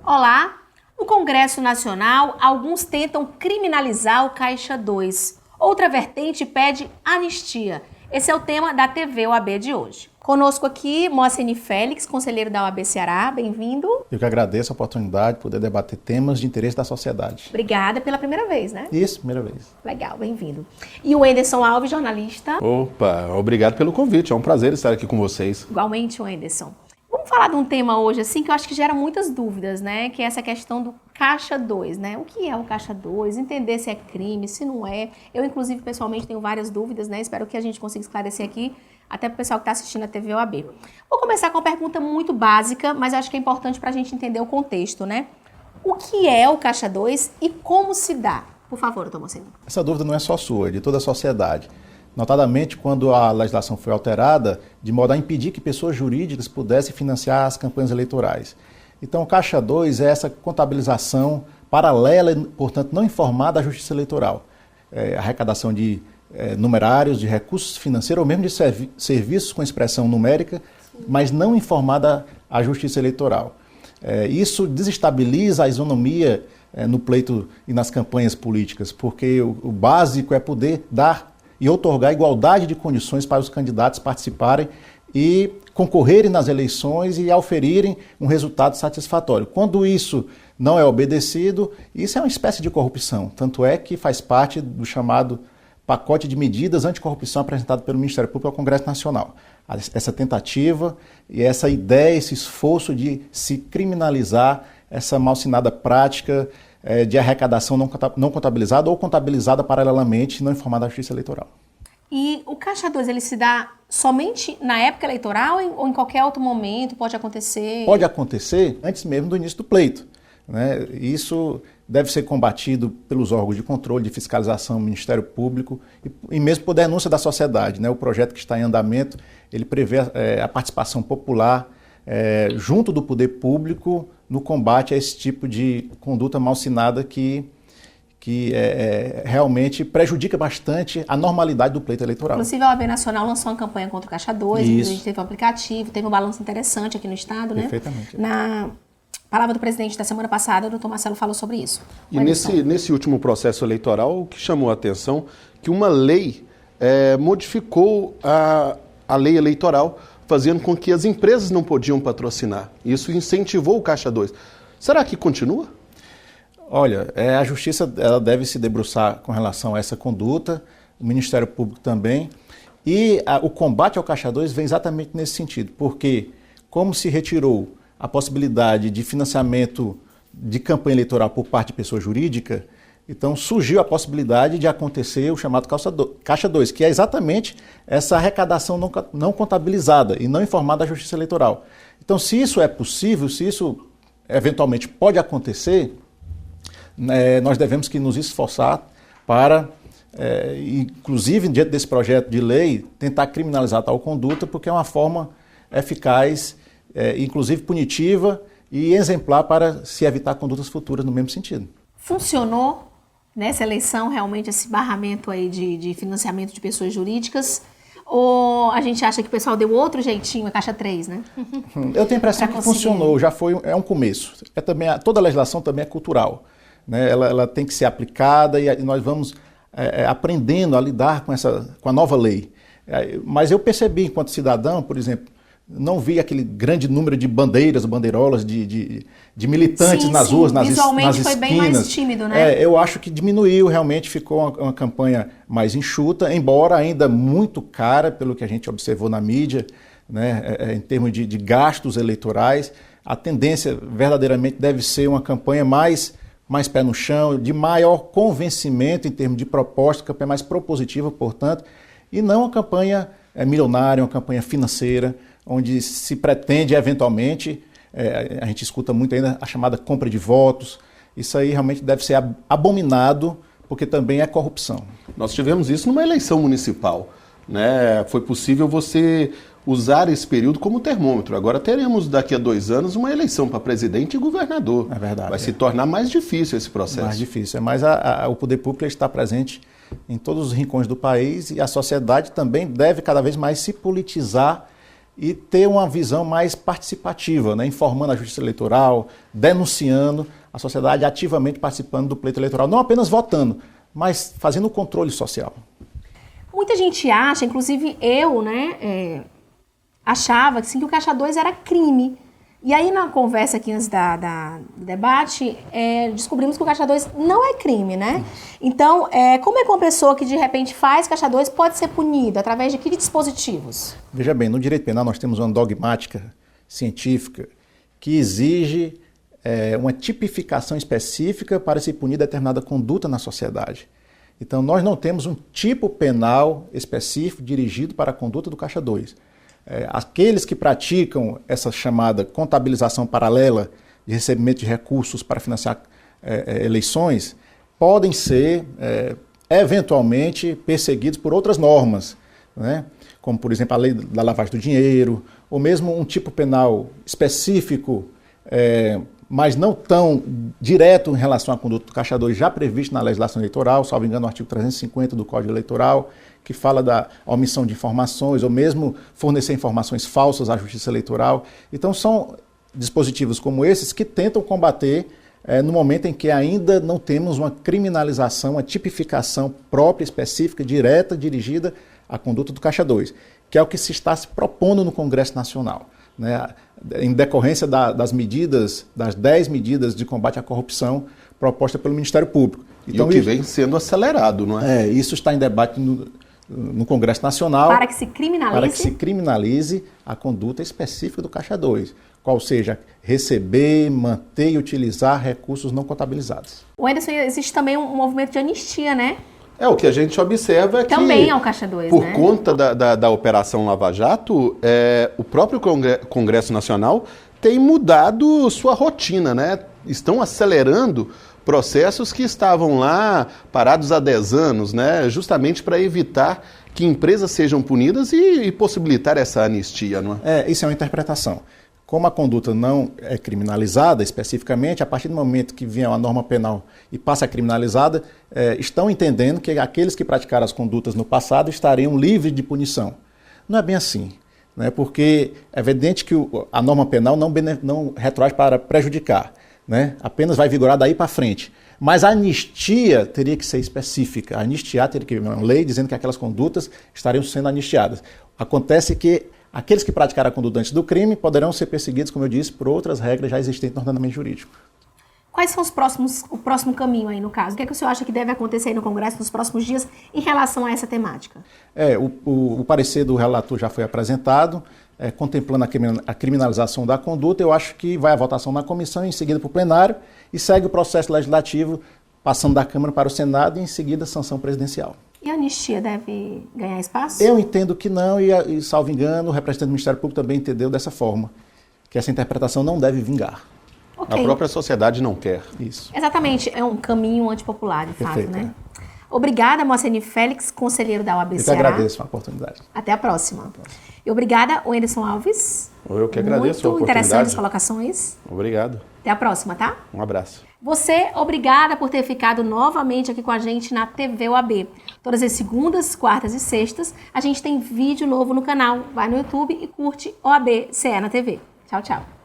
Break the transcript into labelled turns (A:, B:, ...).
A: Olá! No Congresso Nacional, alguns tentam criminalizar o Caixa 2. Outra vertente pede anistia. Esse é o tema da TV OAB de hoje. Conosco aqui, Moaceni Félix, conselheiro da OAB Ceará. Bem-vindo.
B: Eu que agradeço a oportunidade de poder debater temas de interesse da sociedade.
A: Obrigada pela primeira vez, né?
B: Isso, primeira vez.
A: Legal, bem-vindo. E o Enderson Alves, jornalista.
C: Opa, obrigado pelo convite. É um prazer estar aqui com vocês.
A: Igualmente, o Enderson. Vamos falar de um tema hoje, assim, que eu acho que gera muitas dúvidas, né? Que é essa questão do Caixa 2, né? O que é o Caixa 2? Entender se é crime, se não é. Eu, inclusive, pessoalmente, tenho várias dúvidas, né? Espero que a gente consiga esclarecer aqui, até para o pessoal que está assistindo a TV OAB. Vou começar com uma pergunta muito básica, mas acho que é importante para a gente entender o contexto, né? O que é o Caixa 2 e como se dá? Por favor, doutor Moaceni.
B: Essa dúvida não é só sua, é de toda a sociedade. Notadamente, quando a legislação foi alterada, de modo a impedir que pessoas jurídicas pudessem financiar as campanhas eleitorais. Então, o Caixa 2 é essa contabilização paralela, portanto, não informada à Justiça Eleitoral. Arrecadação de numerários, de recursos financeiros, ou mesmo de serviços com expressão numérica, mas não informada à Justiça Eleitoral. Isso desestabiliza a isonomia no pleito e nas campanhas políticas, porque o básico é poder dar e outorgar igualdade de condições para os candidatos participarem e concorrerem nas eleições e auferirem um resultado satisfatório. Quando isso não é obedecido, isso é uma espécie de corrupção. Tanto é que faz parte do chamado pacote de medidas anticorrupção apresentado pelo Ministério Público ao Congresso Nacional. Essa tentativa e essa ideia, esse esforço de se criminalizar essa malsinada prática de arrecadação não contabilizada ou contabilizada paralelamente, não informada à Justiça Eleitoral.
A: E o Caixa 2, ele se dá somente na época eleitoral ou em qualquer outro momento pode acontecer?
B: Pode acontecer antes mesmo do início do pleito, né? Isso deve ser combatido pelos órgãos de controle, de fiscalização, Ministério Público e mesmo por denúncia da sociedade, né? O projeto que está em andamento, ele prevê a participação popular junto do poder público no combate a esse tipo de conduta malsinada que realmente prejudica bastante a normalidade do pleito eleitoral.
A: Inclusive, a OAB Nacional lançou uma campanha contra o Caixa 2, a gente teve um aplicativo, teve um balanço interessante aqui no Estado, né?
B: Perfeitamente.
A: Na palavra do presidente da semana passada, o doutor Marcelo falou sobre isso.
C: E nesse último processo eleitoral, o que chamou a atenção que uma lei modificou a lei eleitoral, fazendo com que as empresas não podiam patrocinar. Isso incentivou o Caixa 2. Será que continua?
B: Olha, a Justiça ela deve se debruçar com relação a essa conduta, o Ministério Público também, e o combate ao Caixa 2 vem exatamente nesse sentido, porque como se retirou a possibilidade de financiamento de campanha eleitoral por parte de pessoa jurídica, então surgiu a possibilidade de acontecer o chamado Caixa 2, que é exatamente essa arrecadação não contabilizada e não informada à Justiça Eleitoral. Então, se isso é possível, se isso eventualmente pode acontecer, nós devemos que nos esforçar para, inclusive diante desse projeto de lei, tentar criminalizar tal conduta, porque é uma forma eficaz, inclusive punitiva e exemplar para se evitar condutas futuras no mesmo sentido.
A: Funcionou nessa eleição realmente esse barramento aí de financiamento de pessoas jurídicas? Ou a gente acha que o pessoal deu outro jeitinho a Caixa 3, né?
B: Eu tenho a impressão que funcionou, é um começo. Toda a legislação também é cultural, né? Ela tem que ser aplicada e nós vamos aprendendo a lidar com a nova lei. Mas eu percebi, enquanto cidadão, por exemplo, não vi aquele grande número de bandeiras, bandeirolas, de militantes nas ruas, nas esquinas.
A: Visualmente foi bem mais tímido, né?
B: Eu acho que diminuiu, realmente ficou uma campanha mais enxuta, embora ainda muito cara, pelo que a gente observou na mídia, né, em termos de gastos eleitorais. A tendência verdadeiramente deve ser uma campanha mais pé no chão, de maior convencimento em termos de proposta, campanha mais propositiva, portanto, e não uma campanha milionária, uma campanha financeira, onde se pretende, eventualmente, a gente escuta muito ainda a chamada compra de votos. Isso aí realmente deve ser abominado, porque também é corrupção.
C: Nós tivemos isso numa eleição municipal, né? Foi possível você usar esse período como termômetro. Agora teremos daqui a 2 anos uma eleição para presidente e governador.
B: É verdade.
C: Vai se tornar mais difícil esse processo.
B: Mais difícil, mas o poder público está presente em todos os rincões do país e a sociedade também deve cada vez mais se politizar e ter uma visão mais participativa, né? Informando a Justiça Eleitoral, denunciando a sociedade, ativamente participando do pleito eleitoral, não apenas votando, mas fazendo o controle social.
A: Muita gente acha, inclusive eu, né, achava que o Caixa 2 era crime. E aí, na conversa aqui antes do debate, descobrimos que o Caixa 2 não é crime, né? Então, como é que uma pessoa que de repente faz Caixa 2 pode ser punida? Através de que dispositivos?
B: Veja bem, no direito penal nós temos uma dogmática científica que exige uma tipificação específica para se punir determinada conduta na sociedade. Então, nós não temos um tipo penal específico dirigido para a conduta do Caixa 2. Aqueles que praticam essa chamada contabilização paralela de recebimento de recursos para financiar eleições podem ser, eventualmente, perseguidos por outras normas, né? Como, por exemplo, a lei da lavagem do dinheiro, ou mesmo um tipo penal específico, mas não tão direto em relação à conduta do Caixa 2, já previsto na legislação eleitoral, salvo engano, no artigo 350 do Código Eleitoral, que fala da omissão de informações, ou mesmo fornecer informações falsas à Justiça Eleitoral. Então, são dispositivos como esses que tentam combater no momento em que ainda não temos uma criminalização, uma tipificação própria, específica, direta, dirigida à conduta do Caixa 2, que é o que se está se propondo no Congresso Nacional, né? Em decorrência das medidas, das 10 medidas de combate à corrupção propostas pelo Ministério Público.
C: Então, e o que vem sendo acelerado, não é?
B: Isso está em debate no Congresso Nacional.
A: Para que se criminalize?
B: Para que se criminalize a conduta específica do Caixa 2, qual seja receber, manter e utilizar recursos não contabilizados.
A: O Anderson, existe também um movimento de anistia, né?
C: O que a gente observa é que,
A: também é o Caixa 2,
C: por
A: né?
C: conta da Operação Lava Jato, o próprio Congresso Nacional tem mudado sua rotina, né? Estão acelerando processos que estavam lá parados há 10 anos, né? Justamente para evitar que empresas sejam punidas e possibilitar essa anistia, não é?
B: Isso é uma interpretação. Como a conduta não é criminalizada especificamente, a partir do momento que vier uma norma penal e passa a criminalizada, estão entendendo que aqueles que praticaram as condutas no passado estariam livres de punição. Não é bem assim, né? Porque é evidente que a norma penal não retroage para prejudicar, né? Apenas vai vigorar daí para frente. Mas a anistia teria que ser específica. A anistiar teria que vir uma lei dizendo que aquelas condutas estariam sendo anistiadas. Acontece que aqueles que praticaram a conduta antes do crime poderão ser perseguidos, como eu disse, por outras regras já existentes no ordenamento jurídico.
A: Quais são o próximo caminho aí, no caso? O que é que o senhor acha que deve acontecer aí no Congresso nos próximos dias em relação a essa temática?
B: O parecer do relator já foi apresentado, contemplando a criminalização da conduta. Eu acho que vai à votação na comissão, em seguida para o plenário, e segue o processo legislativo, passando da Câmara para o Senado e, em seguida, sanção presidencial.
A: E a anistia deve ganhar espaço?
B: Eu entendo que não, e salvo engano, o representante do Ministério Público também entendeu dessa forma, que essa interpretação não deve vingar.
C: Okay. A própria sociedade não quer.
B: Isso.
A: Exatamente, é um caminho antipopular, de fato,
B: Perfeito,
A: né? Obrigada, Moaceni Félix, conselheiro da OAB Ceará.
B: Eu que agradeço a oportunidade.
A: Até a próxima. E obrigada, o Anderson Alves.
C: Eu que agradeço a oportunidade.
A: Muito interessantes colocações.
C: Obrigado.
A: Até a próxima, tá?
C: Um abraço.
A: Você, obrigada por ter ficado novamente aqui com a gente na TV OAB. Todas as segundas, quartas e sextas, a gente tem vídeo novo no canal. Vai no YouTube e curte OAB CE na TV. Tchau, tchau.